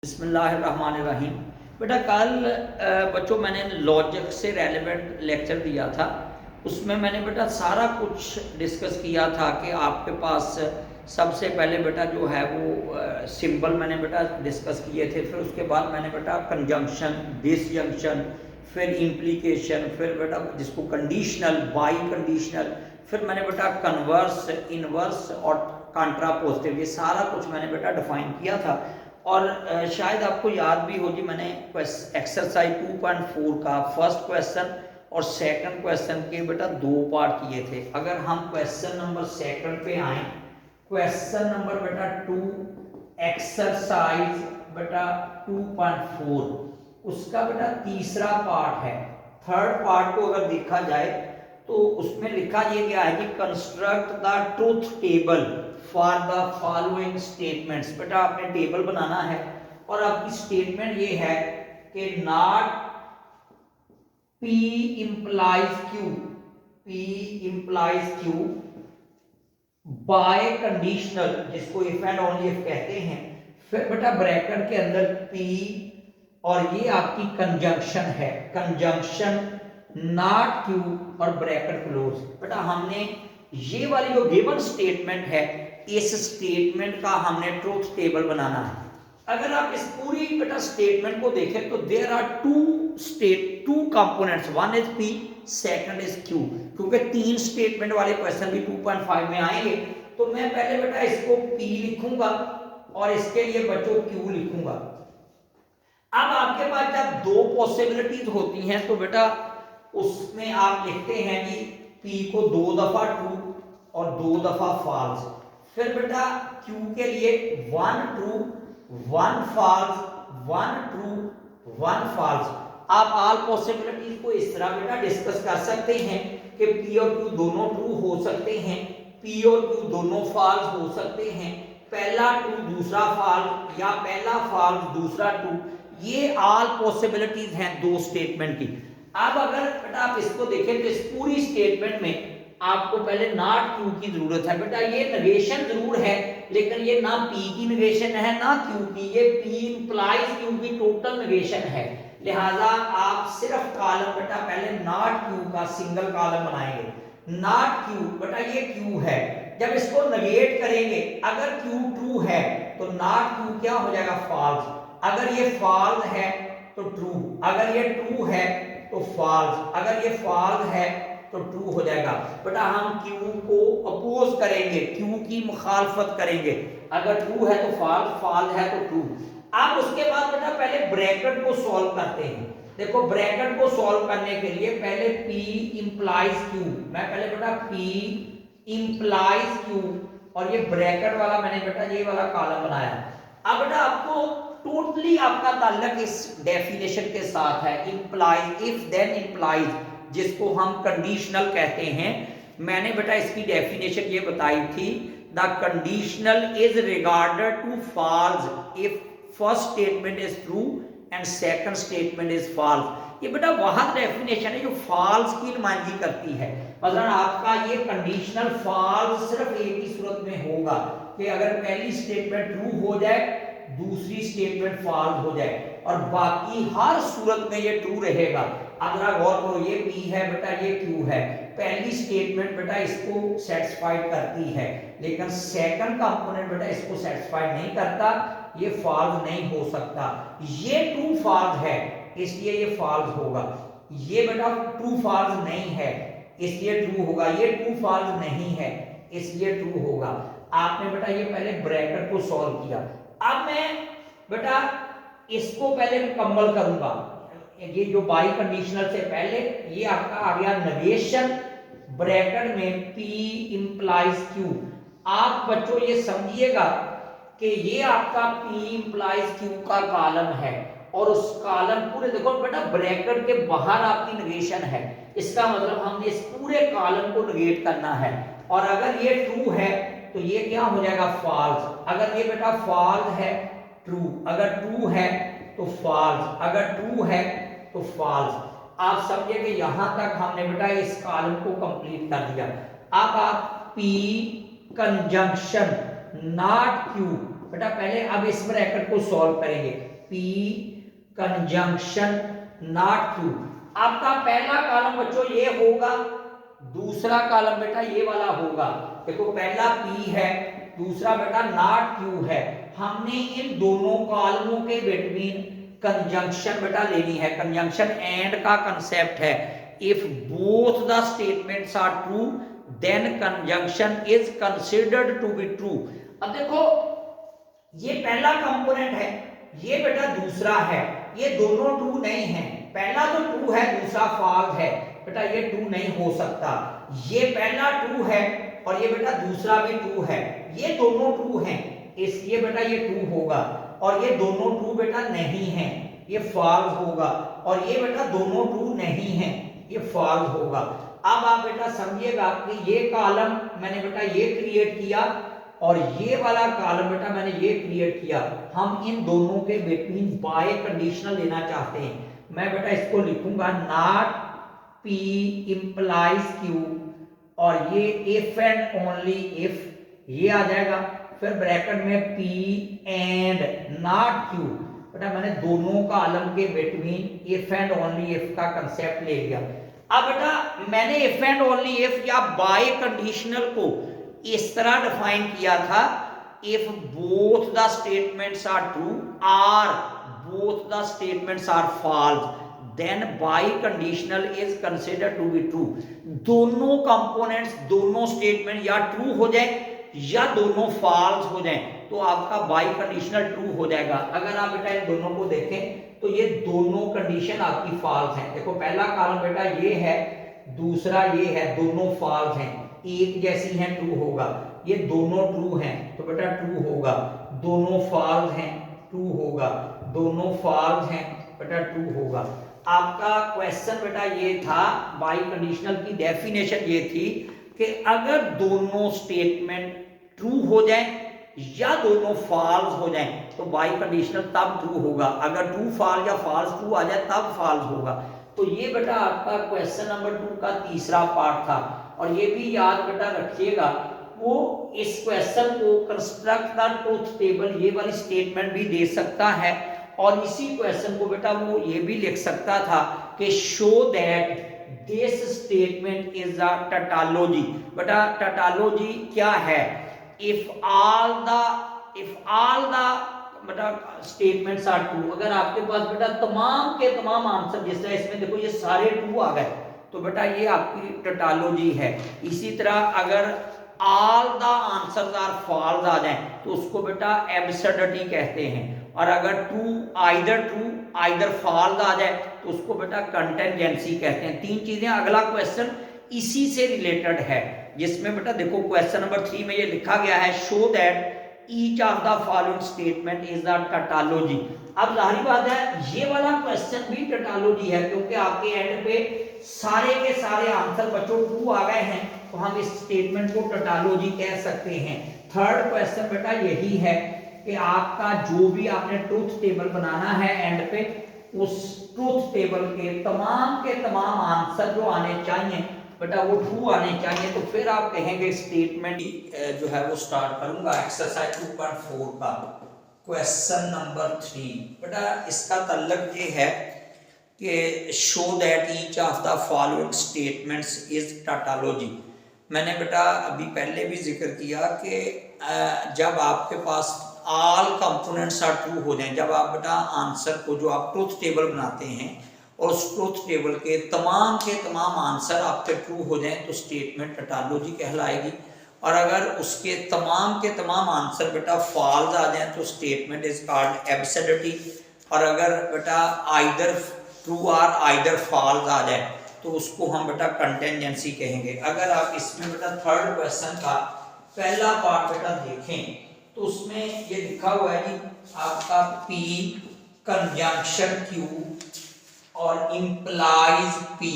बिस्मिल्लाहिर्रहमानिर्रहीम। बेटा कल बच्चों मैंने लॉजिक से रेलेवेंट लेक्चर दिया था। उसमें मैंने बेटा सारा कुछ डिस्कस किया था कि आपके पास सबसे पहले बेटा जो है वो सिंबल मैंने बेटा डिस्कस किए थे। फिर उसके बाद मैंने बेटा कंजंक्शन, डिसजंक्शन, फिर इम्प्लीकेशन, फिर बेटा जिसको कंडीशनल, बाई कंडीशनल, फिर मैंने बेटा कन्वर्स, इनवर्स और कॉन्ट्रापोजिटिव, ये सारा कुछ मैंने बेटा डिफाइन किया था। और शायद आपको याद भी होगी, मैंने एक्सरसाइज 2.4 का फर्स्ट क्वेश्चन और सेकंड क्वेश्चन के बेटा दो पार्ट किए थे। अगर हम क्वेश्चन नंबर सेकंड पे आए, क्वेश्चन नंबर बेटा 2 एक्सरसाइज बेटा 2.4, उसका बेटा तीसरा पार्ट है। थर्ड पार्ट को अगर देखा जाए तो उसमें लिखा ये गया है कि construct the truth table for the following statements. बेटा आपने टेबल बनाना है और आपकी स्टेटमेंट ये है कि not P implies Q, P implies Q bye conditional, जिसको इफ एंड ओनली इफ कहते हैं। फिर बेटा ब्रैकेट के अंदर P और ये आपकी कंजंक्शन है, कंजंक्शन नॉट Q और ब्रैकेट क्लोज। बेटा हमने ये वाली जो गिवन स्टेटमेंट है, इस स्टेटमेंट का हमने ट्रूथ टेबल बनाना है। अगर आप इस पूरी बेटा स्टेटमेंट को देखें तो there are two components, one is P, second is Q। क्योंकि तीन स्टेटमेंट वाले क्वेश्चन भी 2.5 में आएंगे, तो मैं पहले बेटा इसको P लिखूंगा और इसके लिए बच्चों Q लिखूंगा। अब आपके पास जब दो पॉसिबिलिटीज होती हैं तो बेटा उसमें आप लिखते हैं कि P को दो दफा ट्रू और दो दफा फॉल्स। फिर बेटा Q के लिए one true, one false, one true, one false. आप ऑल पॉसिबिलिटीज को इस तरह बेटा डिस्कस कर सकते हैं कि P और Q दोनों ट्रू हो सकते हैं, P और Q दोनों फॉल्स हो सकते हैं, पहला ट्रू दूसरा फॉल्स या पहला फॉल्स दूसरा ट्रू। ये ऑल पॉसिबिलिटीज हैं दो स्टेटमेंट की। अब अगर बेटा आप इसको देखें तो इस पूरी स्टेटमेंट में आपको पहले नॉट Q की जरूरत है। बेटा ये नेगेशन जरूर है, लेकिन ये ना P की नेगेशन है ना Q की, ये P इंप्लाइज Q की टोटल नेगेशन है। लिहाजा आप सिर्फ कॉलम बेटा पहले नॉट Q का सिंगल कॉलम बनाएंगे। नॉट Q बेटा ये Q है, जब इसको नेगेट करेंगे, अगर Q ट्रू है तो नॉट Q क्या हो जाएगा, फॉल्स। अगर ये फॉल्स है तो ट्रू, अगर ये ट्रू है तो फॉल्स, अगर ये फॉल्स है तो ट्रू हो जाएगा। बेटा हम Q को अपोज करेंगे, Q की मुखालफत करेंगे। अगर ट्रू है तो फॉल्स, फॉल्स है तो ट्रू। अब उसके बाद बेटा पहले ब्रैकेट को सॉल्व करते हैं। देखो ब्रैकेट को सॉल्व करने के लिए पहले P इंप्लाइज Q, मैं पहले बेटा P इंप्लाइज Q और ये ब्रैकेट वाला मैंने बेटा ये वाला कॉलम बनाया। अब बेटा आपको टोटली आपका ताल्लुक इस डेफिनेशन के साथ है, इंप्लाइज, इफ देन इंप्लाइज, जिसको हम कंडीशनल कहते हैं। मैंने बेटा इसकी डेफिनेशन ये बताई थी, the conditional is regarded to false if first statement is true and second statement is false. ये बेटा वह डेफिनेशन है जो फॉल्स की नुमाइंदगी करती है। मतलब आपका ये कंडीशनल फॉल्स सिर्फ एक ही सूरत में होगा कि अगर पहली स्टेटमेंट ट्रू हो जाए, दूसरी स्टेटमेंट फॉल्स हो जाए, और बाकी हर सूरत में ये ट्रू रहेगा। अगर गौर करो, ये P है बेटा, ये Q है, पहली स्टेटमेंट बेटा इसको सेटिस्फाइड करती है, लेकिन सेकंड कंपोनेंट बेटा इसको सेटिस्फाइड नहीं करता, ये फॉल्स नहीं हो सकता। ये ट्रू फॉल्स है इसलिए ये फॉल्स होगा, ये बेटा ट्रू फॉल्स नहीं है इसलिए ट्रू होगा, ये ट्रू फॉल्स नहीं है इसलिए ट्रू होगा। आपने बेटा ये पहले ब्रैकेट को सॉल्व किया। अब मैं बेटा इसको पहले मुकम्मल करूंगा। ये जो बाई कंडीशनल से पहले ये आपका आ गया नेगेशन, ब्रैकेट में P इंप्लाइज Q। आप बच्चों ये समझिएगा कि ये आपका P इंप्लाइज Q का कॉलम है और उस कॉलम पूरे, देखो बेटा ब्रैकेट के बाहर आपकी नेगेशन है, इसका मतलब हमने इस पूरे कॉलम को नेगेट करना है। और अगर ये ट्रू है तो ये क्या हो जाएगा, फॉल्स। अगर ये बेटा फॉल्स है ट्रू, अगर ट्रू है तो फॉल्स, अगर ट्रू है तो फॉल्स। आप समझिए कि यहां तक हमने बेटा इस कॉलम को कंप्लीट कर दिया। अब आप P कंजंक्शन नॉट Q, बेटा पहले अब इस ब्रैकेट को सॉल्व करेंगे। P conjunction not Q। आपका पहला कॉलम बच्चों ये होगा, दूसरा कॉलम बेटा ये वाला होगा। देखो पहला P है, दूसरा बेटा नॉट Q है। हमने इन दोनों कॉलमों के बिटवीन कंजंक्शन बेटा लेनी है। कंजंक्शन एंड का कंसेप्ट है, if both the statements are true then conjunction is considered to be true. अब देखो ये पहला कंपोनेंट है, ये बेटा दूसरा है, ये दोनों ट्रू नहीं है। पहला तो ट्रू है, दूसरा फॉल्स है बेटा, ये ट्रू नहीं हो सकता। ये पहला ट्रू है और ये बेटा दूसरा भी ट्रू है, ये दोनों ट्रू हैं, इसलिए बेटा ये ट्रू होगा। और ये दोनों ट्रू बेटा नहीं है, ये फॉल्स होगा। और ये बेटा दोनों ट्रू नहीं है, ये फॉल्स होगा। अब आप बेटा समझिएगा कि ये कॉलम मैंने बेटा ये क्रिएट किया और ये वाला कॉलम बेटा मैंने ये क्रिएट किया। हम इन दोनों के बिटवीन बाय कंडीशनल लेना चाहते हैं। मैं बेटा इसको लिखूंगा नॉट P इंप्लाइज Q और ये इफ एंड ओनली इफ, ये आ जाएगा। फिर ब्रैकेट में P एंड नॉट Q, बेटा मैंने दोनों कॉलम के between if and only if का कंसेप्ट ले लिया। अब बेटा मैंने इफ एंड ओनली इफ या बाय कंडीशनल को इस तरह डिफाइन किया था, if both the statements are true और both the statements are false then biconditional is considered to be true. दोनों कंपोनेंट्स, दोनों स्टेटमेंट या ट्रू हो जाए या दोनों फॉल्स हो जाए तो आपका बाय कंडीशनल ट्रू हो जाएगा। अगर आप बेटा इन दोनों को देखें तो ये दोनों कंडीशन आपकी फॉल्स हैं। देखो पहला कॉलम बेटा ये है, दूसरा ये है, दोनों फॉल्स हैं, एक जैसी हैं, ट्रू होगा। ये दोनों ट्रू हैं तो बेटा ट्रू होगा, दोनों फॉल्स हैं, ट्रू होगा, दोनों फॉल्स हैं बेटा ट्रू होगा। आपका क्वेश्चन बेटा ये था, बाय कंडीशनल की डेफिनेशन ये थी कि अगर दोनों स्टेटमेंट ट्रू हो जाए या दोनों फॉल्स हो जाए तो बाय कंडीशनल तब ट्रू होगा, अगर ट्रू फॉल्स या फॉल्स ट्रू आ जाए तब फॉल्स होगा। तो ये बेटा आपका क्वेश्चन नंबर 2 का तीसरा पार्ट था। और ये भी याद बेटा रखिएगा, वो इस क्वेश्चन को कंस्ट्रक्ट द ट्रूथ टेबल ये वाली स्टेटमेंट भी दे सकता है और इसी क्वेश्चन को बेटा वो ये भी लिख सकता था कि show that this statement is a tautology. बेटा टैटोलॉजी क्या है? इफ ऑल द बेटा स्टेटमेंट्स आर ट्रू, अगर आपके पास बेटा तमाम के तमाम आंसर, जिस तरह इसमें देखो ये सारे ट्रू आ गए तो बेटा ये आपकी टैटोलॉजी है। इसी तरह अगर all the answers are false आ जाए तो उसको बेटा एब्सर्डिटी कहते हैं। और अगर ट्रू आइदर फॉल्स आ जाए तो उसको बेटा कंटिजेंसी कहते हैं। तीन चीजें। अगला क्वेश्चन इसी से रिलेटेड है, जिसमें बेटा देखो क्वेश्चन नंबर 3 में ये लिखा गया है, show that each of the following statement is the tautology. अब जाहिर बात है ये वाला क्वेश्चन भी टैटोलॉजी है, क्योंकि आपके एंड पे सारे के सारे आंसर बच्चों ट्रू आ गए हैं तो हम इस स्टेटमेंट को टैटोलॉजी कह सकते हैं। थर्ड क्वेश्चन बेटा यही है कि आपका जो भी आपने ट्रूथ टेबल बनाना है एंड पे, उस ट्रूथ टेबल के तमाम आंसर जो आने चाहिए बेटा वो ट्रू आने चाहिए। तो फिर आप कहेंगे स्टेटमेंट जो है वो स्टार्ट करूंगा। एक्सरसाइज 2.4 का क्वेश्चन नंबर 3 बेटा इसका तल्लक ये है कि show that each of the following statements is tautology. मैंने बेटा अभी पहले भी जिक्र किया कि जब आपके पास ऑल कंपोनेंट्स आर ट्रू हो जाएं, जब आप बेटा आंसर को जो आप ट्रूथ टेबल बनाते हैं और उस ट्रूथ टेबल के तमाम आंसर आपके ट्रू हो जाएं तो स्टेटमेंट टैटोलॉजी कहलाएगी। और अगर उसके तमाम आंसर बेटा फॉल्स आ जाएं तो स्टेटमेंट इज कॉल्ड एब्सर्डिटी। और अगर बेटा आइदर ट्रू और आइदर फॉल्स आ जाए तो उसको हम बेटा कंटिजेंसी कहेंगे। अगर आप इसमें बेटा थर्ड क्वेश्चन का पहला पार्ट बेटा देखें तो उसमें ये लिखा हुआ है कि आपका P कंजंक्शन Q और इंप्लाइज P।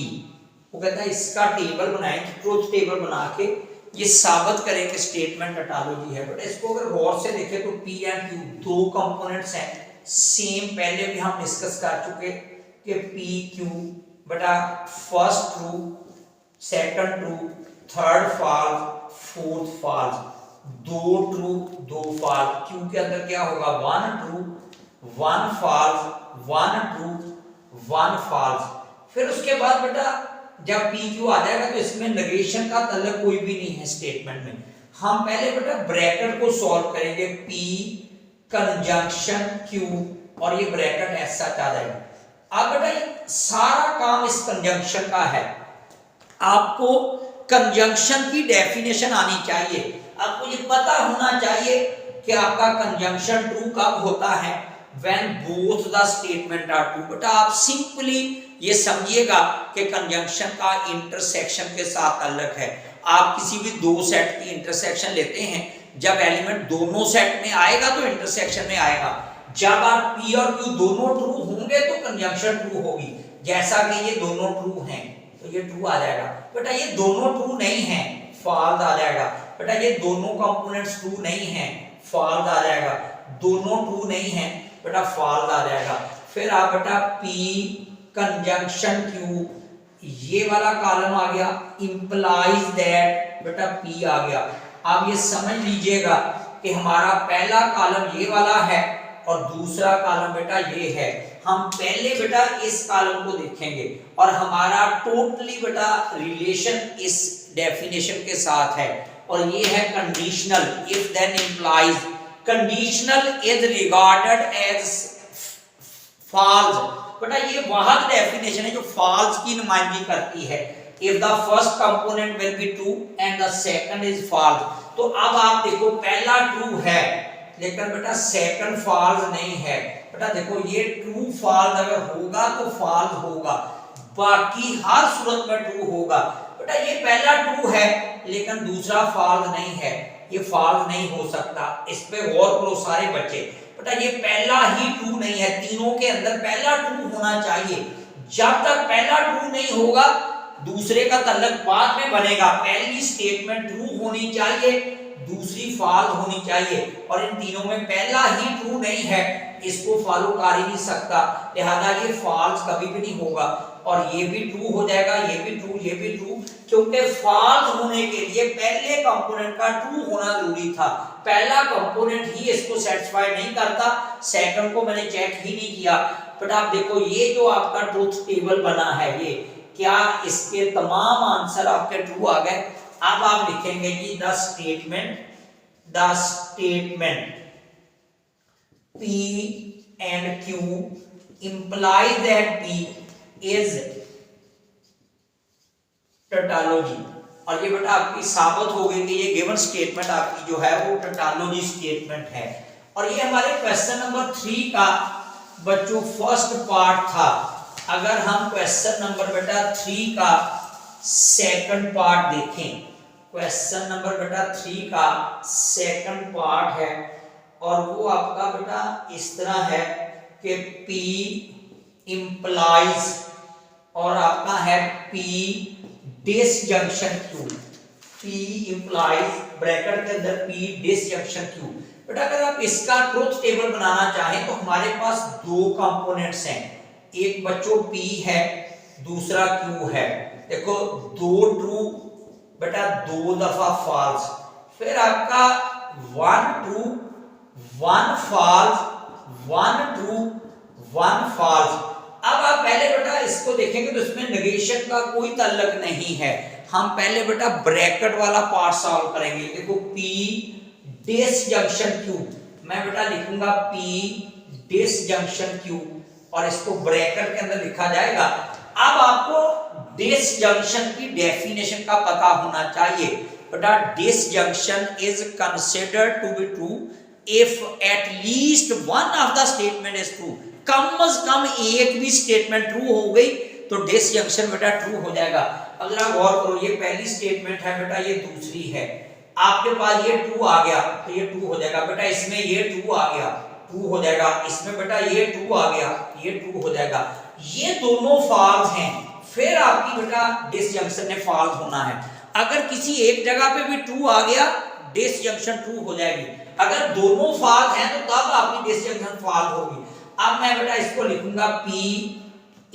वो कहता है इसका टेबल बनाएं, ट्रूथ टेबल बना के ये साबित करें कि स्टेटमेंट टैटोलॉजी है। बट इसको अगर गौर से देखें तो P एंड Q दो कंपोनेंट्स हैं सेम, पहले भी हम डिस्कस कर चुके कि P Q बेटा first true, second true, third false, fourth false, दो ट्रू दो फॉल्स। Q के अंदर क्या होगा? One true one false, one true, one false. फिर उसके बाद बेटा जब पी क्यू आ जाएगा तो इसमें नेगेशन का तल्लक कोई भी नहीं है स्टेटमेंट में। हम पहले बेटा ब्रैकेट को सॉल्व करेंगे, पी कंजंक्शन क्यू, और ये ब्रैकेट ऐसा आ जाएगा। अब बेटा ये सारा काम इस कंजंक्शन का है। आपको कंजंक्शन की डेफिनेशन आनी चाहिए, आपको ये पता होना चाहिए कि आपका कंजंक्शन ट्रू कब होता है, when both the statement are true। बेटा आप सिंपली ये समझिएगा कि कंजंक्शन का इंटरसेक्शन के साथ ताल्लुक है। आप किसी भी दो सेट की इंटरसेक्शन लेते हैं, जब एलिमेंट दोनों सेट में आएगा तो इंटरसेक्शन में आएगा। जब आप पी और क्यू दोनों ट्रू होंगे तो कंजंक्शन ट्रू होगी। जैसा कि ये दोनों ट्रू हैं तो ये ट्रू आ जाएगा। बेटा ये दोनों ट्रू नहीं है, फॉल्स आ जाएगा। बेटा ये दोनों कंपोनेंट्स ट्रू नहीं है, फॉल्स आ जाएगा। दोनों ट्रू नहीं है बेटा, फॉल्स आ जाएगा। फिर आप बेटा पी कंजंक्शन क्यू, ये वाला कॉलम आ गया, इंप्लाइज दैट, बेटा पी आ गया। आप ये समझ लीजिएगा कि हमारा पहला कॉलम ये वाला है और दूसरा कॉलम बेटा ये है। हम पहले बेटा इस कॉलम को देखेंगे और हमारा टोटली बेटा रिलेशन इस डेफिनेशन के साथ है, और ये है conditional if then implies. Conditional is regarded as false. बेटा ये वह डेफिनेशन है जो फॉल्स की नुमाइंदगी करती है। If the first component will be true and the second is false. तो अब आप देखो पहला ट्रू है लेकिन बेटा सेकंड फॉल्स नहीं है। बेटा देखो ये ट्रू फॉल्स अगर होगा तो फॉल्स होगा, बाकी हर सूरत में ट्रू होगा। बेटा ये पहला ट्रू है लेकिन दूसरा फॉल्स नहीं है, ये फॉल्स नहीं हो सकता। इस पे गौर करो सारे बच्चे। बेटा ये पहला ही ट्रू नहीं है, तीनों के अंदर पहला ट्रू होना चाहिए। जब तक पहला ट्रू नहीं होगा दूसरे का तल्लक बाद में बनेगा। पहली स्टेटमेंट ट्रू होनी चाहिए, दूसरी फॉल्स होनी चाहिए, और इन तीनों में पहला ही ट्रू नहीं है, इसको फॉलो कर ही नहीं सकता, लिहाजा ये फॉल्स कभी भी नहीं होगा। और ये भी ट्रू हो जाएगा, ये भी ट्रू, ये भी ट्रू, क्योंकि फॉल्स होने के लिए पहले कंपोनेंट का ट्रू होना जरूरी था। पहला कंपोनेंट ही इसको सेटिस्फाई नहीं करता, सेकंड को मैंने चेक ही नहीं किया। बट आप देखो ये जो आपका ट्रूथ टेबल बना है, ये क्या इसके तमाम आंसर आपके ट्रू आ गए। अब आप लिखेंगे कि the statement P and Q imply that P is tautology. और ये बेटा आपकी साबित हो गई कि ये गिवन स्टेटमेंट आपकी जो है वो टोटोलॉजी स्टेटमेंट है। और ये हमारे क्वेश्चन नंबर 3 का बच्चों फर्स्ट पार्ट था। अगर हम क्वेश्चन नंबर बेटा 3 का सेकंड पार्ट देखें, क्वेश्चन नंबर बेटा 3 का सेकंड पार्ट है और वो आपका बेटा इस तरह है कि P इंप्लाइज और आपका है P disjunction Q। P implies bracket के अंदर P डिसजंक्शन Q। बेटा अगर आप इसका ट्रूथ टेबल बनाना चाहें तो हमारे पास दो कंपोनेंट्स हैं, एक बच्चों P है, दूसरा Q है। देखो दो ट्रू बेटा दो दफा फॉल्स, फिर आपका one true one false, one true one false. अब आप पहले बेटा इसको देखेंगे तो इसमें नेगेशन का कोई ताल्लुक नहीं है। हम पहले बेटा ब्रैकेट वाला पार्ट सॉल्व करेंगे। देखो P डिसजंक्शन Q, मैं बेटा लिखूंगा P डिसजंक्शन Q और इसको ब्रैकेट के अंदर लिखा जाएगा। अब आपको डिसजंक्शन की डेफिनेशन का पता होना चाहिए। बेटा disjunction is considered to be true if at least one of the statement is true. कम से कम एक भी स्टेटमेंट ट्रू हो गई तो डिसजंक्शन बेटा ट्रू हो जाएगा। अगर आप गौर करो ये पहली स्टेटमेंट है बेटा, ये दूसरी है, आपके पास ये ट्रू आ गया तो ये ट्रू हो जाएगा। बेटा इसमें ये ट्रू आ गया, ट्रू हो जाएगा। इसमें बेटा ये ट्रू आ गया, ये ट्रू हो जाएगा। ये दोनों फॉल्स हैं, फिर आपकी बेटा डिसजंक्शन ने फॉल्स होना है। अगर किसी एक जगह पे भी ट्रू आ गया डिसजंक्शन ट्रू हो जाएगी। अगर दोनों फॉल्स हैं तो तब आपकी डिसजंक्शन फॉल्स होगी। अब मैं बेटा इसको लिखूंगा P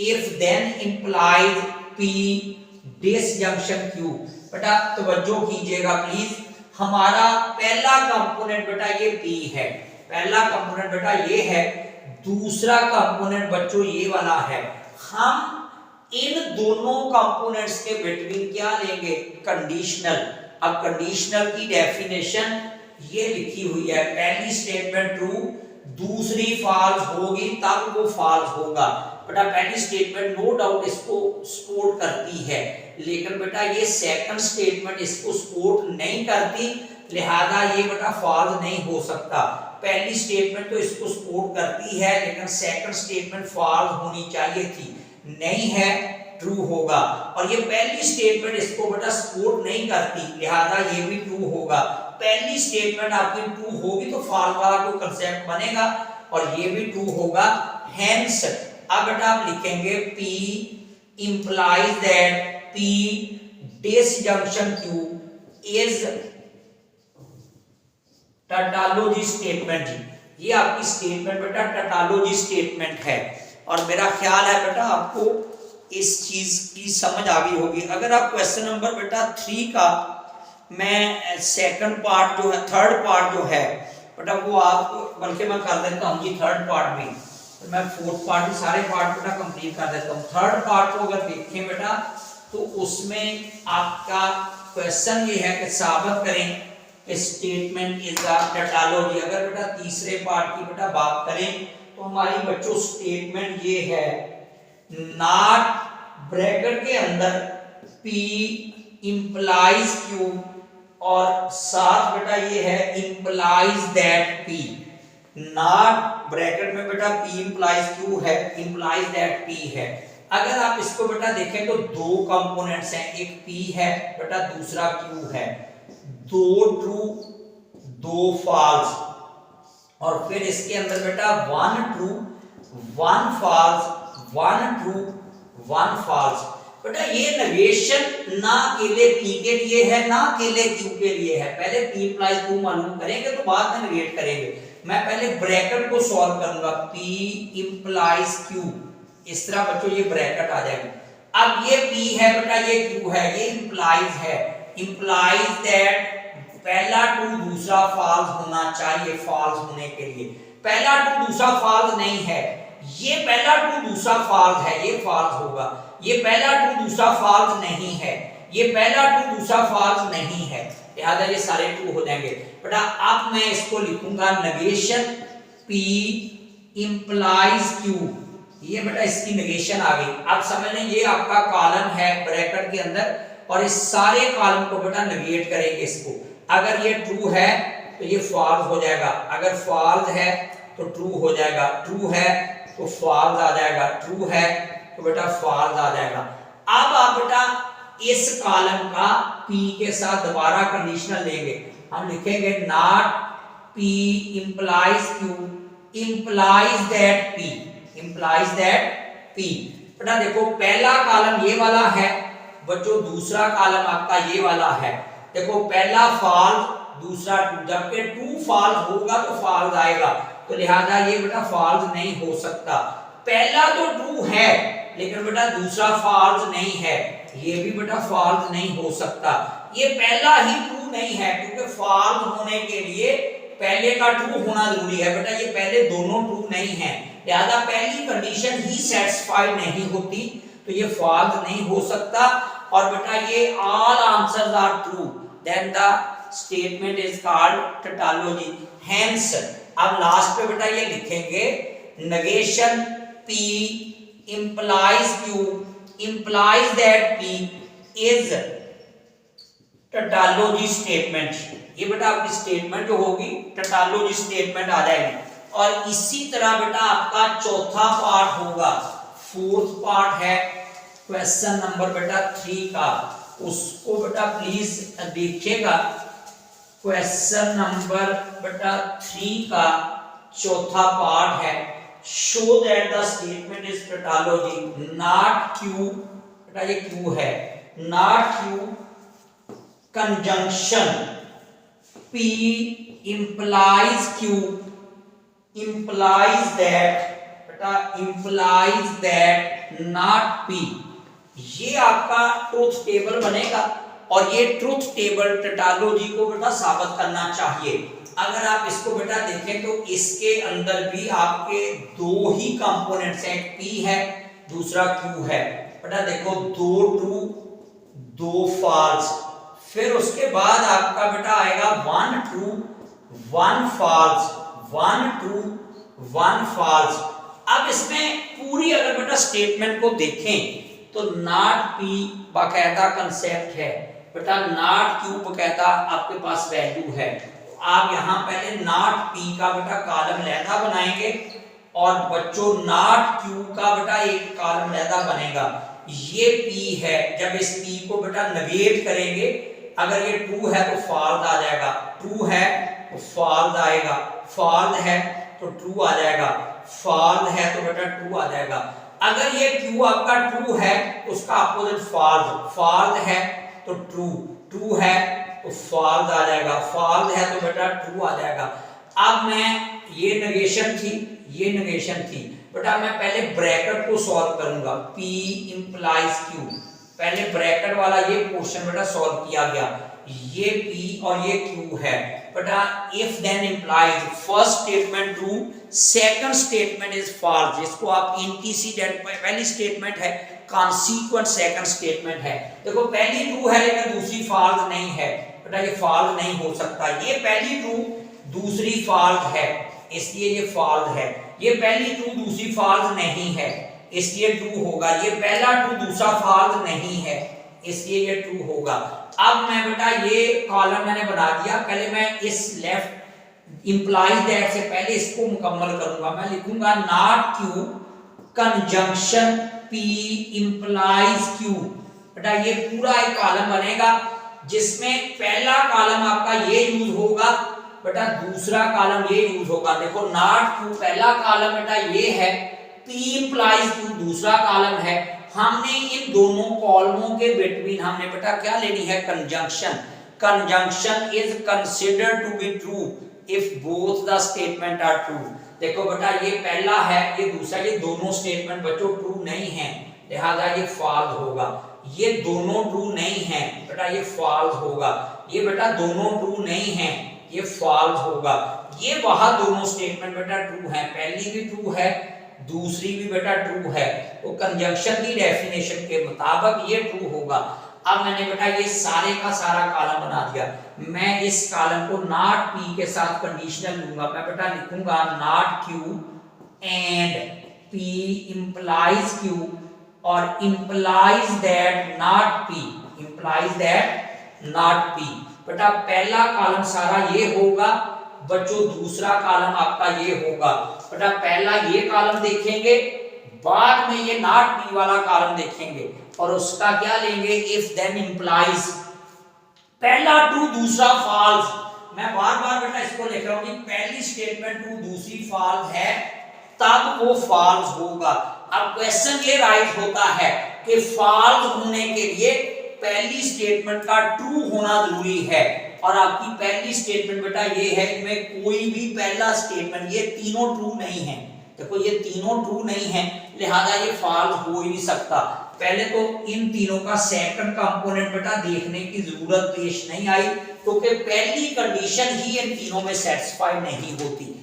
if then implies P disjunction Q। बेटा तवज्जो कीजिएगा प्लीज, हमारा पहला कंपोनेंट बेटा ये P है, पहला कंपोनेंट बेटा ये है, दूसरा कंपोनेंट बच्चों ये वाला है। हम इन दोनों कंपोनेंट्स के बिटवीन क्या लेंगे, कंडीशनल। अब कंडीशनल की डेफिनेशन ये लिखी हुई है, पहली स्टेटमेंट ट्रू, दूसरी फॉल्स होगी तब वो फॉल्स होगा। बेटा पहली स्टेटमेंट नो डाउट इसको सपोर्ट करती है, लेकिन बेटा ये सेकंड स्टेटमेंट इसको सपोर्ट नहीं करती, लिहाजा ये बेटा फॉल्स नहीं हो सकता। पहली स्टेटमेंट तो इसको सपोर्ट करती है, लेकिन सेकंड स्टेटमेंट फॉल्स होनी चाहिए थी, नहीं है, ट्रू होगा। और ये पहली स्टेटमेंट इसको बेटा सपोर्ट नहीं करती, लिहाजा ये भी ट्रू होगा। पहली स्टेटमेंट आपकी ट्रू होगी तो फॉल्स वाला कोई कंसेप्ट बनेगा, और ये भी ट्रू होगा। हेंस अब बेटा आप लिखेंगे P implies that P disjunction Q is tautology statement. ये आपकी स्टेटमेंट बेटा टैटोलॉजी स्टेटमेंट है, और मेरा ख्याल है बेटा आपको इस चीज की समझ आ गई होगी। अगर आप क्वेश्चन नंबर बेटा 3 का मैं सेकंड पार्ट जो है, थर्ड पार्ट जो है बेटा वो आपको, बल्कि मैं कर देता हूँ जी थर्ड पार्ट भी, तो मैं फोर्थ पार्ट सारे पार्ट बेटा कंप्लीट कर देता हूँ। थर्ड पार्ट को अगर देखें बेटा तो उसमें आपका क्वेश्चन ये है कि साबित करें स्टेटमेंट इज द टैटोलॉजी। अगर बेटा तीसरे पार्ट की बेटा बात करें तो हमारी बच्चों स्टेटमेंट ये है, नॉट ब्रैकेट के अंदर P इंप्लाइज Q, और साथ बेटा ये है implies that P। Not bracket में बेटा P इंप्लाइज Q है, इंप्लाइज दैट P है। अगर आप इसको बेटा देखें तो दो कंपोनेंट्स हैं, एक P है बेटा दूसरा Q है, दो ट्रू दो फॉल्स, और फिर इसके अंदर बेटा one true one false, one true one false. बेटा ये नेगेशन ना अकेले P के लिए है ना अकेले Q के लिए है, पहले P इंप्लाइज Q मालूम करेंगे तो बाद में नेगेट करेंगे। मैं पहले ब्रैकेट को सॉल्व करूंगा, P इंप्लाइज Q, इस तरह बच्चों ये ब्रैकेट आ जाएगी। अब ये P है बेटा ये Q है, ये इंप्लाइज है, इंप्लाइज दैट पहला ट्रू दूसरा फॉल्स होना चाहिए। फॉल्स होने के लिए पहला ट्रू दूसरा फॉल्स नहीं है, ये पहला ट्रू दूसरा फॉल्स है, ये फॉल्स होगा। ये पहला ट्रू दूसरा फॉल्स नहीं है, ये पहला ट्रू दूसरा फॉल्स नहीं है, लिहाजा ये सारे ट्रू हो जाएंगे। बेटा अब मैं इसको लिखूंगा नेगेशन P इंप्लाइज Q, ये बेटा इसकी नेगेशन आ गई। अब समझ लें ये आपका कॉलम है ब्रैकेट के अंदर, और इस सारे कॉलम को बेटा नेगेट करेंगे इसको। अगर ये ट्रू है तो ये फॉल्स हो जाएगा, अगर फॉल्स है तो ट्रू हो जाएगा, ट्रू है तो फॉल्स आ जाएगा, ट्रू है तो बेटा फॉल्स आ जाएगा। अब आप बेटा इस कॉलम का P के साथ दोबारा कंडीशनल लेंगे, हम लिखेंगे not P implies Q implies that P, implies that P। बेटा देखो पहला कॉलम ये वाला है बच्चों, दूसरा कॉलम आपका ये वाला है। देखो पहला फॉल्स दूसरा ट्रू, जबकि ट्रू फॉल्स होगा तो फॉल्स आएगा, तो लिहाजा ये बेटा फॉल्स नहीं हो सकता। पहला तो ट्रू है लेकिन बेटा दूसरा फॉल्स नहीं है, ये भी बेटा फॉल्स नहीं हो सकता। ये पहला ही ट्रू नहीं है क्योंकि फॉल्स होने के लिए पहले का ट्रू होना जरूरी है। बेटा ये पहले दोनों ट्रू नहीं है, लिहाजा पहली कंडीशन ही सेटिस्फाई नहीं होती, तो ये फॉल्स नहीं हो सकता। और बेटा ये all answers are true, then the statement is called tautology. Hence अब लास्ट पे बेटा ये लिखेंगे negation P implies Q implies that P is tautology statement. ये बेटा आपकी स्टेटमेंट जो होगी टैटोलॉजी स्टेटमेंट आ जाएगी। और इसी तरह बेटा आपका चौथा पार्ट होगा, फोर्थ पार्ट है क्वेश्चन नंबर बेटा 3 का, उसको बेटा प्लीज देखिएगा। क्वेश्चन नंबर बेटा 3 का चौथा पार्ट है, show that the statement is tautology not Q, बेटा ये Q है, not Q conjunction P implies Q implies that, बेटा implies that not P। ये आपका ट्रुथ टेबल बनेगा, और ये ट्रुथ टेबल टैटोलॉजी को बेटा साबित करना चाहिए। अगर आप इसको बेटा देखें तो इसके अंदर भी आपके दो ही कंपोनेंट्स हैं, एक P है दूसरा Q है। बेटा देखो दो ट्रू दो फॉल्स, फिर उसके बाद आपका बेटा आएगा one true one false, one true one false. अब इसमें पूरी अगर बेटा स्टेटमेंट को देखें तो नॉट P बाकायदा कंसेप्ट है बेटा, नॉट Q बाकायदा आपके पास वैल्यू है। आप यहाँ पहले नॉट P का बेटा कॉलम लैदा बनाएंगे और बच्चों नॉट Q का बेटा एक कॉलम लैदा बनेगा। ये P है, जब इस P को बेटा नेगेट करेंगे, अगर ये ट्रू है तो फॉल्स आ जाएगा, ट्रू है तो फॉल्स आएगा, फॉल्स है तो ट्रू आ जाएगा, फॉल्स है तो बेटा ट्रू आ जाएगा। अगर ये Q आपका ट्रू है उसका अपोजिट फॉल्स, फॉल्स है तो ट्रू, ट्रू है तो फॉल्स आ जाएगा, फॉल्स है तो बेटा ट्रू आ जाएगा। अब मैं ये नेगेशन थी, ये नेगेशन थी बेटा, मैं पहले ब्रैकेट को सॉल्व करूंगा, P इंप्लाइज Q, पहले ब्रैकेट वाला ये पोर्शन बेटा सॉल्व किया गया, ये P और ये Q है बेटा। If then implies first statement true, second statement is false, जिसको आप एंटीसीडेंट, पहली स्टेटमेंट है कॉन्सिक्वेंट, सेकंड स्टेटमेंट है। देखो पहली ट्रू है लेकिन दूसरी फॉल्स नहीं है बेटा, ये फॉल्स नहीं हो सकता। ये पहली ट्रू दूसरी फॉल्स है इसलिए ये फॉल्स है, ये पहली ट्रू दूसरी फॉल्स नहीं है इसलिए ट्रू होगा, ये पहला ट्रू दूसरा फॉल्स नहीं है इसलिए ये ट्रू होगा। अब मैं बेटा ये कॉलम मैंने बना दिया, पहले मैं इस लेफ्ट इंप्लाइज दैट से पहले इसको मुकम्मल करूंगा। मैं लिखूंगा not Q conjunction P implies Q, बेटा ये पूरा एक कॉलम बनेगा जिसमें पहला कॉलम आपका ये यूज होगा बेटा, दूसरा कॉलम ये यूज होगा। देखो नॉट Q पहला कॉलम बेटा ये है, P इंप्लाइज Q दूसरा कॉलम है। हमने इन दोनों कॉलमों के बिटवीन हमने बेटा क्या लेनी है, conjunction. Conjunction is considered to be true if both the statement are true. देखो बेटा ये पहला है ये दूसरा, ये दोनों स्टेटमेंट बच्चों ट्रू नहीं है लिहाजा ये फॉल्स होगा। ये दोनों ट्रू नहीं है बेटा ये फॉल्स होगा, ये बेटा दोनों ट्रू नहीं है ये फॉल्स होगा। ये वहां दोनों स्टेटमेंट बेटा ट्रू है, पहली भी ट्रू है दूसरी भी बेटा ट्रू है, तो कंजंक्शन की डेफिनेशन के मुताबिक ये ट्रू होगा। अब मैंने बेटा ये सारे का सारा कॉलम बना दिया, मैं इस कॉलम को नॉट P के साथ कंडीशनल लूंगा। मैं बेटा लिखूंगा not Q and P implies Q और implies that not P, implies that not P। बेटा पहला कॉलम सारा ये होगा बच्चों, दूसरा कॉलम आपका ये होगा बेटा। पहला ये कॉलम देखेंगे, बाद में ये नॉट P वाला कॉलम देखेंगे और उसका क्या लेंगे, इफ देन इंप्लाइज, पहला ट्रू दूसरा फॉल्स। मैं बार बार बेटा इसको लिख रहा हूं कि पहली स्टेटमेंट ट्रू दूसरी फॉल्स है तब वो फॉल्स होगा। अब क्वेश्चन ये राइज होता है कि फॉल्स होने के लिए पहली स्टेटमेंट का ट्रू होना जरूरी है, और आपकी पहली स्टेटमेंट बेटा ये है, इनमें कोई भी पहला स्टेटमेंट, ये तीनों ट्रू नहीं है। देखो ये तीनों ट्रू नहीं है लिहाजा ये फॉल्स हो ही नहीं सकता। पहले तो इन तीनों का सेकंड कंपोनेंट बेटा देखने की जरूरत पेश नहीं आई, क्योंकि पहली कंडीशन ही इन तीनों में सेटिस्फाई नहीं होती।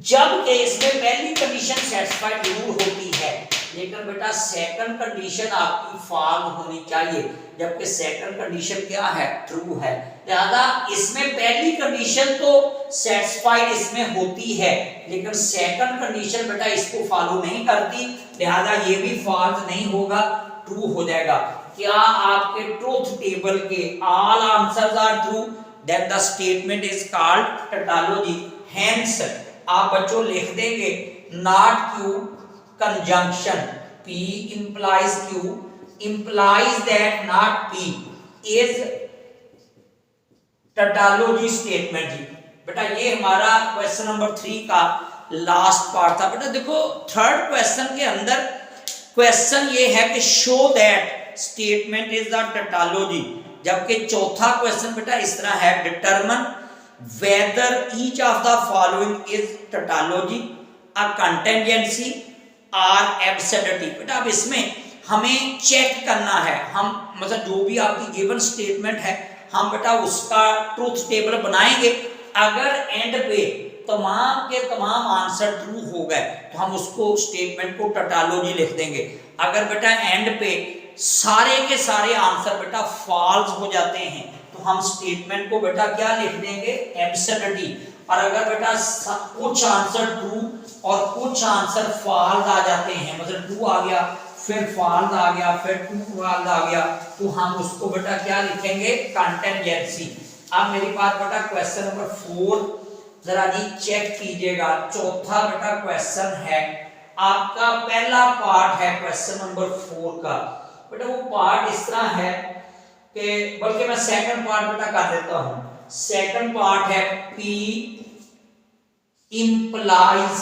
जब केस में पहली कंडीशन सेटिस्फाइड जरूर होती है लेकिन बेटा सेकंड कंडीशन आपकी फॉल्स होनी चाहिए, जबकि सेकंड कंडीशन क्या है, ट्रू है। लिहाजा इसमें पहली कंडीशन तो सेटिस्फाइड इसमें होती है लेकिन सेकंड कंडीशन बेटा इसको फॉलो नहीं करती, लिहाजा ये भी फॉल्स नहीं होगा, ट्रू हो जाएगा। क्या आपके ट्रूथ टेबल के all answers are true, then the statement is called tautology. Hence आप बच्चों लिख देंगे not Q conjunction P implies Q implies that not P is tautology statement जी। बेटा ये हमारा क्वेश्चन नंबर 3 का लास्ट पार्ट था। बेटा देखो थर्ड क्वेश्चन के अंदर क्वेश्चन ये है कि show that statement is the tautology, जबकि चौथा क्वेश्चन बेटा इस तरह है, determine whether each of the following is tautology, a contingency और एब्सर्डिटी। बेटा अब इसमें हमें चेक करना है, हम मतलब जो भी आपकी गिवन स्टेटमेंट है हम बेटा उसका ट्रूथ टेबल बनाएंगे अगर एंड पे तमाम के तमाम आंसर ट्रू हो गए तो हम उसको स्टेटमेंट को टोटोलॉजी लिख देंगे। अगर बेटा एंड पे सारे के सारे आंसर बेटा फॉल्स हो जाते हैं तो हम स्टेटमेंट को बेटा क्या लिख देंगे, एब्सर्डिटी। और अगर बेटा कुछ आंसर ट्रू और कुछ आंसर फॉल्स आ जाते हैं, मतलब ट्रू आ गया फिर फॉल्स आ गया फिर ट्रू फॉल्स आ गया, तो हम उसको बेटा क्या लिखेंगे, कंटिजेंसी। अब मेरी बात बेटा क्वेश्चन नंबर 4 जरा जी चेक कीजिएगा। चौथा बेटा क्वेश्चन है आपका, पहला पार्ट है क्वेश्चन नंबर 4 का। बेटा वो पार्ट इस तरह है कि, बल्कि मैं सेकंड पार्ट बेटा कर देता हूं। सेकंड पार्ट है P इंप्लाइज,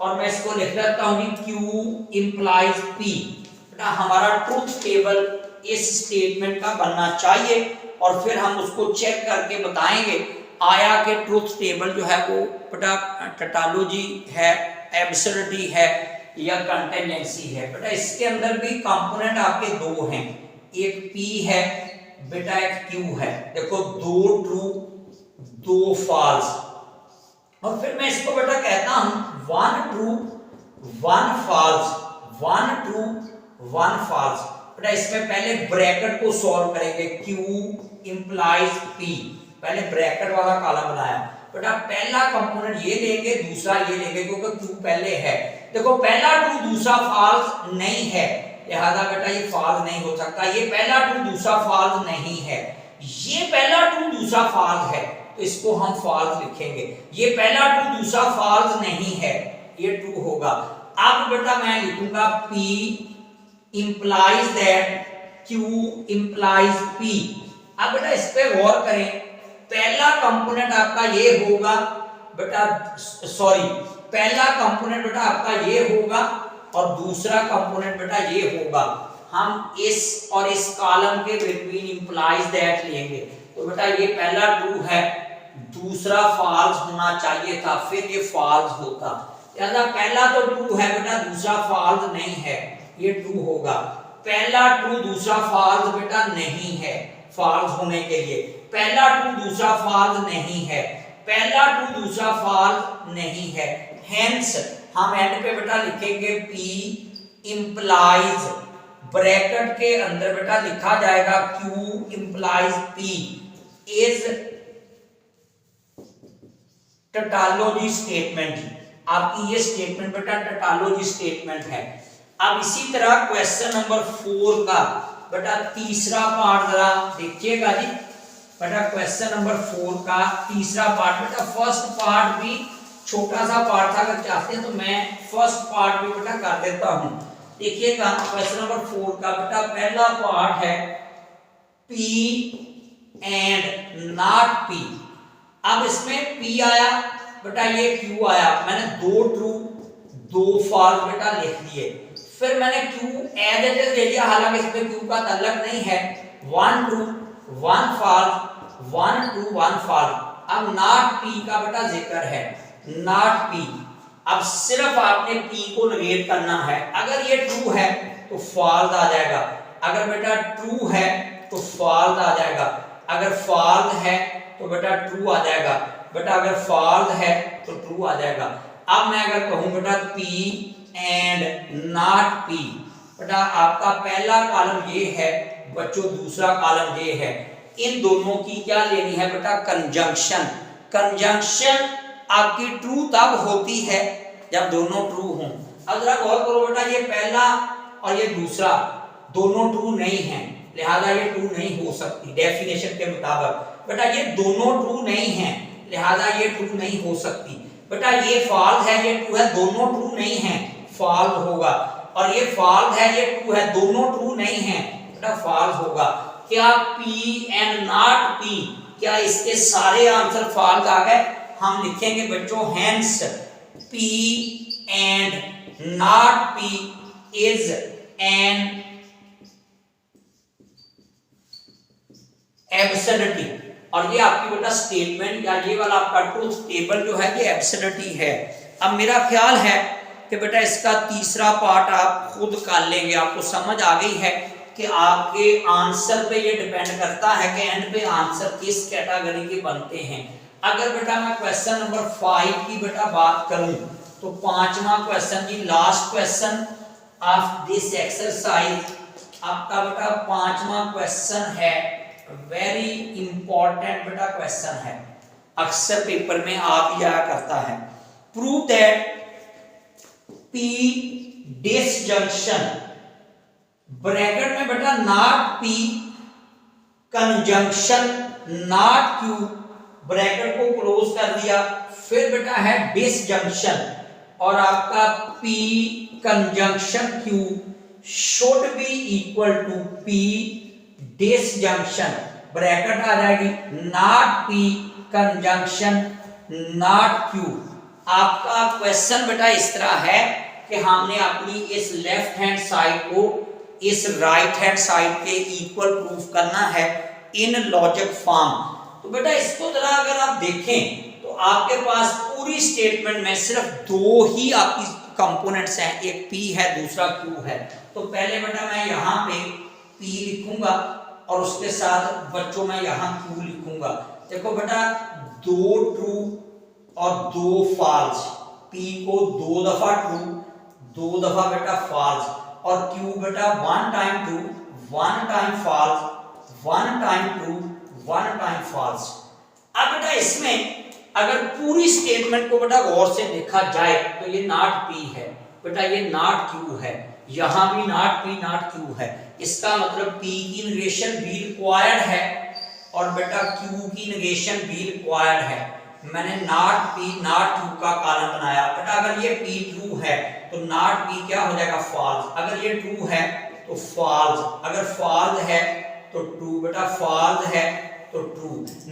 और मैं इसको लिख देता हूं Q इंप्लाइज P। बेटा हमारा ट्रूथ टेबल इस स्टेटमेंट का बनना चाहिए और फिर हम उसको चेक करके बताएंगे आया कि ट्रूथ टेबल जो है वो बेटा टोटोलॉजी है, एब्सर्डिटी है या कंटिजेंसी है। बेटा इसके अंदर भी कंपोनेंट आपके दो हैं, एक P है बेटा एक Q है। देखो दो ट्रू दो फॉल्स, और फिर मैं इसको बेटा कहता हूं one true one false, one true one false. बेटा इसमें पहले ब्रैकेट को सॉल्व करेंगे, Q इंप्लाइज P, पहले ब्रैकेट वाला कॉलम बनाया। बेटा पहला कंपोनेंट ये लेंगे दूसरा ये लेंगे क्योंकि Q पहले है। देखो पहला ट्रू दूसरा फॉल्स नहीं है, लिहाजा बेटा ये फॉल्स नहीं हो सकता। ये पहला ट्रू दूसरा फॉल्स नहीं है, ये पहला ट्रू दूसरा फॉल्स है तो इसको हम फॉल्स लिखेंगे। ये पहला ट्रू दूसरा फॉल्स नहीं है, ये ट्रू होगा। अब बेटा मैं लिखूंगा P implies that Q implies P। अब बेटा इस पे गौर करें, पहला कंपोनेंट आपका ये होगा बेटा, सॉरी पहला कंपोनेंट बेटा आपका ये होगा और दूसरा कंपोनेंट बेटा ये होगा। हम इस और इस कॉलम के बिटवीन इंप्लाइज दैट लेंगे, तो बेटा ये पहला ट्रू है दूसरा फॉल्स होना चाहिए था, फिर ये फॉल्स होता। यानी पहला तो ट्रू है बेटा दूसरा फॉल्स नहीं है, ये ट्रू होगा। पहला ट्रू दूसरा फॉल्स बेटा नहीं है, फॉल्स होने के लिए पहला ट्रू दूसरा फॉल्स नहीं है, पहला ट्रू दूसरा फॉल्स नहीं है। हेंस हम एंड पे बेटा लिखेंगे P इंप्लाइज, ब्रैकेट के अंदर बेटा लिखा जाएगा Q implies P is tautology statement. आपकी ये स्टेटमेंट बेटा टोटोलॉजी स्टेटमेंट है। अब इसी तरह क्वेश्चन नंबर 4 का बेटा तीसरा पार्ट जरा देखिएगा जी। बेटा क्वेश्चन नंबर 4 का तीसरा पार्ट, बेटा फर्स्ट पार्ट भी छोटा सा पार्ट था, अगर चाहते हैं तो मैं फर्स्ट पार्ट भी बेटा कर देता हूं। देखिएगा क्वेश्चन नंबर 4 का बेटा पहला पार्ट है P एंड नॉट P। अब इसमें P आया बेटा, ये Q आया, मैंने दो ट्रू दो फॉल्स बेटा लिख दिए। फिर मैंने Q एज इट इज ले लिया, हालांकि इसमें Q का ताल्लुक नहीं है। One true one false, one true one false. अब नॉट P का बेटा जिक्र है, नॉट P। अब सिर्फ आपने P को नेगेट करना है। अगर ये ट्रू है तो फॉल्स आ जाएगा, अगर बेटा ट्रू है तो फॉल्स आ जाएगा, अगर फॉल्स है तो बेटा ट्रू आ जाएगा, बेटा अगर फॉल्स है तो ट्रू आ जाएगा। अब मैं अगर कहूं बेटा P एंड नॉट P, बेटा आपका पहला कॉलम ये है बच्चों, दूसरा कॉलम ये है, इन दोनों की क्या लेनी है बेटा, कंजंक्शन। कंजंक्शन आपकी ट्रू तब होती है जब दोनों ट्रू हों। अब जरा गौर करो बेटा, ये पहला और ये दूसरा दोनों ट्रू नहीं है, लिहाजा ये ट्रू नहीं हो सकती डेफिनेशन के मुताबिक। बेटा ये दोनों ट्रू नहीं है, लिहाजा ये ट्रू नहीं हो सकती। बेटा ये फॉल्स है, ये ट्रू है, दोनों ट्रू नहीं है, फॉल्स होगा। और ये फॉल्स है, ये ट्रू है, दोनों ट्रू नहीं है, बेटा फॉल्स होगा। क्या P एंड नॉट P, क्या इसके सारे आंसर फॉल्स आ गए? हम लिखेंगे बच्चों hence P and not P is an absurdity. और ये आपकी बेटा स्टेटमेंट या ये वाला आपका ट्रूथ टेबल जो है ये एब्सर्डिटी है। अब मेरा ख्याल है कि बेटा इसका तीसरा पार्ट आप खुद कर लेंगे, आपको समझ आ गई है कि आपके आंसर पे ये डिपेंड करता है कि एंड पे आंसर किस कैटेगरी के बनते हैं। अगर बेटा मैं क्वेश्चन नंबर 5 की बेटा बात करूं तो पांचवा क्वेश्चन जी, last question of this exercise, आपका बेटा पांचवा क्वेश्चन है, वेरी इंपॉर्टेंट बेटा क्वेश्चन है, अक्सर पेपर में आ भी जाया करता है। Prove that P disjunction, bracket में बेटा not P conjunction not Q, bracket को क्लोज कर दिया, फिर बेटा है डिसजंक्शन और आपका P conjunction Q should be equal to P disjunction, bracket आ जाएगी not P conjunction not Q। आपका क्वेश्चन बेटा इस तरह है कि हमने अपनी इस लेफ्ट हैंड साइड को इस राइट हैंड साइड के इक्वल प्रूफ करना है इन लॉजिक फॉर्म। तो बेटा इसको जरा अगर आप देखें तो आपके पास पूरी स्टेटमेंट में सिर्फ दो ही आपकी कंपोनेंट्स हैं, एक P है दूसरा Q है। तो पहले बेटा मैं यहाँ पे P लिखूंगा और उसके साथ बच्चों में यहाँ Q लिखूंगा। देखो बेटा दो ट्रू और दो फॉल्स, P को दो दफा ट्रू दो दफा बेटा फॉल्स और Q बेटा one time true one time false one time true one time false. अब बेटा इसमें अगर पूरी स्टेटमेंट को बेटा गौर से देखा जाए तो ये नॉट P है बेटा, ये नॉट Q है, यहां भी नॉट P नॉट Q है, इसका मतलब P की नेगेशन B रिक्वायर्ड है और बेटा Q की नेगेशन B रिक्वायर्ड है। मैंने नॉट P नॉट Q का कॉलम बनाया बेटा, अगर ये P ट्रू है तो नॉट P क्या हो जाएगा फॉल्स, अगर ये ट्रू है तो फॉल्स, अगर फॉल्स है तो ट्रू बेटा, फॉल्स है तो ट्रू।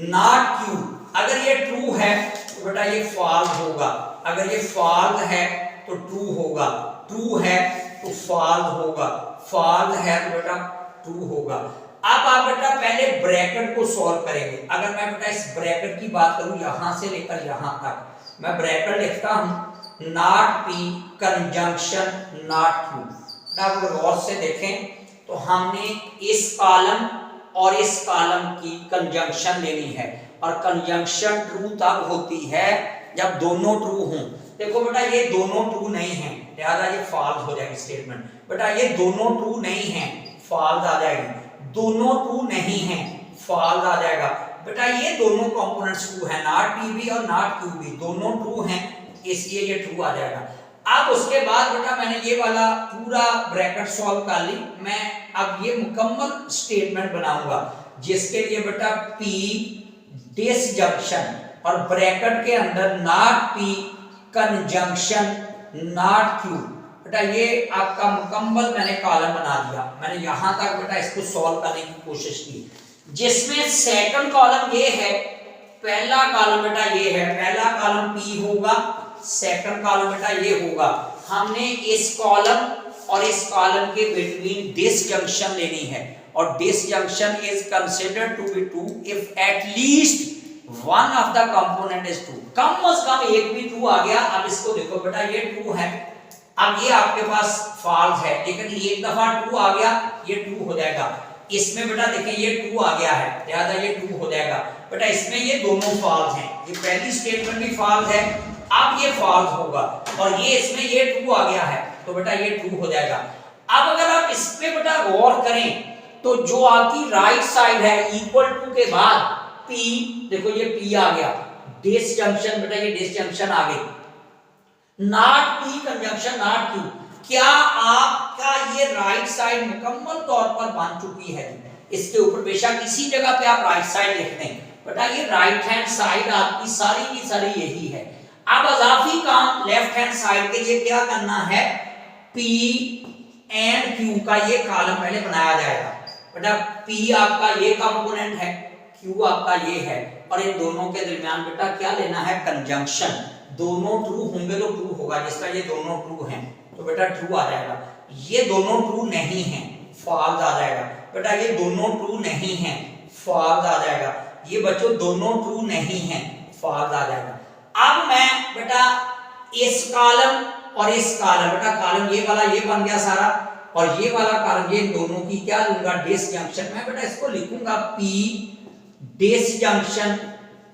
नॉट Q अगर ये ट्रू है तो बेटा ये फॉल्स होगा, अगर ये फॉल्स है तो ट्रू होगा, ट्रू है तो फॉल्स होगा, फॉल्स है तो बेटा ट्रू होगा। अब आप बेटा पहले ब्रैकेट को सॉल्व करेंगे। अगर मैं बेटा इस ब्रैकेट की बात करूं यहां से लेकर यहां तक, मैं ब्रैकेट लिखता हूं not P conjunction not Q। आप गौर से देखें तो हमने इस कॉलम और इस कॉलम की कंजंक्शन लेनी है और कंजंक्शन ट्रू तब होती है जब दोनों ट्रू हों। देखो बेटा ये दोनों ट्रू नहीं है, लिहाजा ये फॉल्स हो जाएगी स्टेटमेंट। बेटा ये दोनों ट्रू नहीं है, फॉल्स आ जाएगी, दोनों ट्रू नहीं है, फॉल्स आ जाएगा। बेटा ये दोनों कंपोनेंट्स ट्रू है, नॉट P भी और नॉट Q भी दोनों ट्रू हैं, इसलिए ये ट्रू आ जाएगा। अब उसके बाद बेटा मैंने ये वाला पूरा ब्रैकेट सॉल्व कर ली, मैं अब ये मुकम्मल स्टेटमेंट बनाऊंगा जिसके लिए बेटा P डिसजंक्शन और ब्रैकेट के अंदर not P conjunction not Q। बेटा ये आपका मुकम्मल मैंने कॉलम बना दिया, मैंने यहां तक बेटा इसको सॉल्व करने की कोशिश की, जिसमें सेकंड कॉलम ये है, पहला कॉलम बेटा ये है, पहला कॉलम P होगा, सेकंड कॉलम बेटा ये होगा। हमने इस कॉलम और इस कॉलम के बिटवीन डिसजंक्शन लेनी है और disjunction is considered to be true if at least one of the component is true, कम से कम एक भी ट्रू आ गया। अब इसको देखो बेटा ये ट्रू है, अब ये आपके पास फॉल्स है, लेकिन एक दफा ट्रू आ गया ये ट्रू हो जाएगा। इसमें बेटा देखिए ये ट्रू आ गया है, लिहाजा ये ट्रू हो जाएगा। बेटा इसमें ये दोनों फॉल्स हैं, ये पहली स्टेटमेंट भी फॉल्स है, अब ये फॉल्स होगा और ये इसमें ये ट्रू आ गया है तो बेटा ये ट्रू हो जाएगा। अब अगर आप इस पे बेटा गौर करें तो जो आपकी राइट साइड है इक्वल टू के बाद P, देखो ये P आ गया, डिसजंक्शन बेटा ये डिसजंक्शन आ गई, not P conjunction not Q। क्या आपका ये राइट साइड मुकम्मल तौर पर बन चुकी है? इसके ऊपर बेशक इसी जगह पे आप राइट साइड लिख दें, बेटा ये राइट हैंड साइड आपकी सारी की सारी यही है। अब अजाफी काम लेफ्ट हैंड साइड के लिए क्या करना है, P एंड Q का ये कॉलम पहले बनाया जाएगा। बेटा P आपका ये कंपोनेंट है, Q आपका ये है और इन दोनों के दरमियान बेटा क्या लेना है, कंजंक्शन। दोनों ट्रू होंगे तो ट्रू होगा, जिसका ये दोनों ट्रू हैं तो बेटा ट्रू आ जाएगा। ये दोनों ट्रू नहीं हैं, फॉल्स आ जाएगा। बेटा ये दोनों ट्रू नहीं हैं, फॉल्स आ जाएगा। ये बच्चों दोनों ट्रू नहीं हैं, फॉल्स आ जाएगा। अब मैं बेटा इस कॉलम और इस कॉलम, बेटा कॉलम ये वाला ये बन गया सारा और ये वाला कॉलम, ये दोनों की क्या लूंगा, डिसजंक्शन। मैं बेटा इसको लिखूंगा P disjunction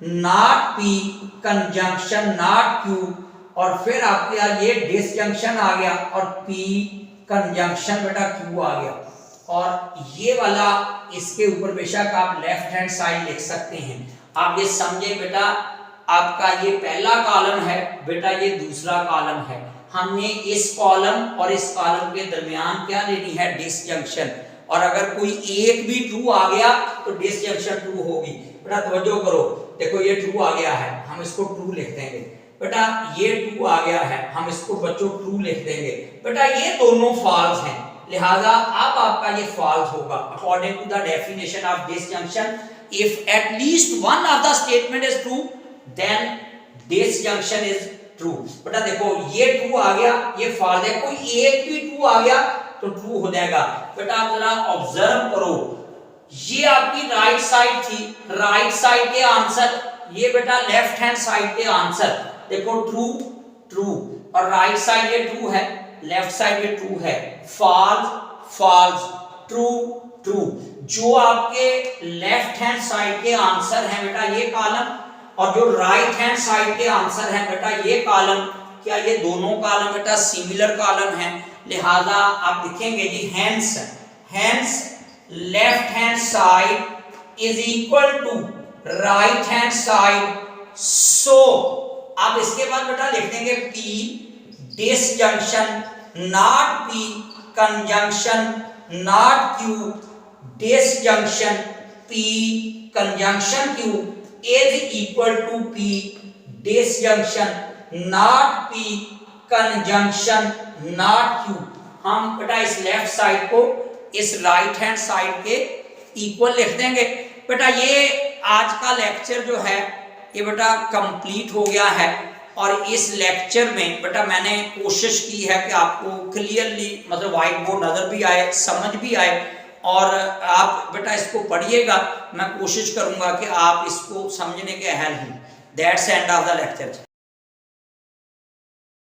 not P conjunction not Q, और फिर आपके यहाँ ये डिसजंक्शन आ गया और पी कंजंक्शन बेटा क्यू आ गया। और ये वाला इसके ऊपर बेशक आप लेफ्ट हैंड साइड लिख सकते हैं। आप ये समझे बेटा, आपका ये पहला कॉलम है बेटा, ये दूसरा कॉलम है। हमने इस कॉलम और इस कॉलम के दरमियान क्या लेनी है, डिसजंक्शन। और अगर कोई एक भी ट्रू आ गया तो डिसजंक्शन ट्रू होगी। बेटा तवज्जो करो, देखो ये ट्रू आ गया है, हम इसको ट्रू लिख देंगे। बेटा ये ट्रू आ गया है, हम इसको बच्चों ट्रू लिख देंगे। बेटा ये दोनों फॉल्स हैं, लिहाजा अब आपका ये फॉल्स होगा। According to the definition of disjunction, if at least one of the statement is true then disjunction is true. बेटा देखो ये ट्रू आ गया, ये फॉल्स है, कोई एक भी ट्रू आ गया तो ट्रू हो जाएगा। बेटा आप जरा ऑब्जर्व करो, ये आपकी राइट साइड थी, राइट साइड के आंसर, ये बेटा लेफ्ट हैंड साइड के आंसर, देखो ट्रू ट्रू, और राइट साइड ये ट्रू है, लेफ्ट साइड ये ट्रू है, फॉल्स फॉल्स, ट्रू ट्रू। जो आपके लेफ्ट हैंड साइड के आंसर है बेटा ये कॉलम, और जो राइट हैंड साइड के आंसर है बेटा ये कॉलम, क्या ये दोनों कॉलम बेटा सिमिलर कॉलम है। लिहाजा आप लिखेंगे जी hence, hence left hand side is equal to right hand side, so आप इसके बाद बेटा लिख देंगे P disjunction not P conjunction not Q, disjunction P conjunction Q is equal to P disjunction not P conjunction not Q. हम बेटा इस left side को इस राइट हैंड साइड के इक्वल लिख देंगे। बेटा ये आज का लेक्चर जो है ये बेटा कंप्लीट हो गया है, और इस लेक्चर में बेटा मैंने कोशिश की है कि आपको क्लियरली मतलब व्हाइट बोर्ड नजर भी आए, समझ भी आए, और आप बेटा इसको पढ़िएगा। मैं कोशिश करूंगा कि आप इसको समझने के अहल हैं। That's end of the lecture.